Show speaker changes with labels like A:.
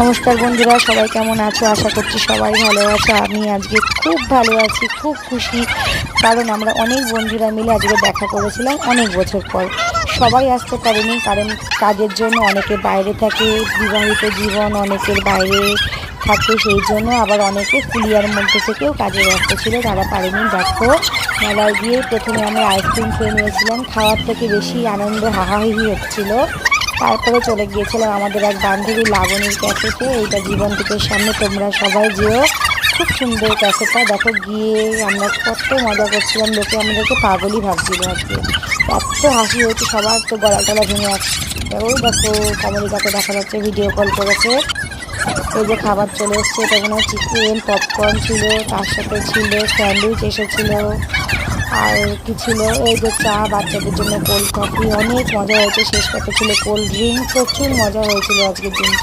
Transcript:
A: নমস্কার বন্ধুরা, সবাই কেমন আছো? আশা করছি সবাই ভালো আছো। আমি আজকে খুব ভালো আছি, খুব খুশি, কারণ আমরা অনেক বন্ধুরা মিলে আজকে দেখা করেছিলাম অনেক বছর পর। সবাই আসতে পারেনি, কারণ কাজের জন্য অনেকে বাইরে থাকে, বিবাহিত জীবন অনেকের বাইরে থাকে, সেই জন্য আবার অনেকে ফুলিয়ার মধ্যে থেকেও কাজে ব্যস্ত ছিল, তারা পারেনি। দেখো, মেলায় গিয়ে প্রথমে আমরা আইসক্রিম খেয়ে নিয়েছিলাম, খাওয়ার থেকে বেশি আনন্দ হাহাহি হচ্ছিল। তারপরে চলে গিয়েছিলাম আমাদের এক বান্ধবী লাবণীর ক্যাফেতে। এইটা জীবন্তীকের সামনে, তোমরা সবাই যেও, খুব সুন্দর ক্যাফেটা। দেখো, গিয়ে আমরা কত মজা করছিলাম, লোকে আমাদেরকে পাগলই ভাবছিল। আজকে এত হাসি হয়েছে সবার, তো গলা টলা ভেঙে আসছে। ওই দেখো, কমলিকাকে দেখা যাচ্ছে ভিডিও কল করেছে। এই যে খাবার চলে এসছে, এটা কোনো চিকেন পপকর্ন ছিল, তার সাথে ছিল স্যান্ডউইচ এসেছিল, আর কি ছিল, এই যে চা, বাচ্চাদের জন্য কোল্ড কফি, অনেক মজা হয়েছে। শেষ পাতে ছিল কোল্ড ড্রিঙ্ক, প্রচুর মজা হয়েছিল আজকের দিনটা।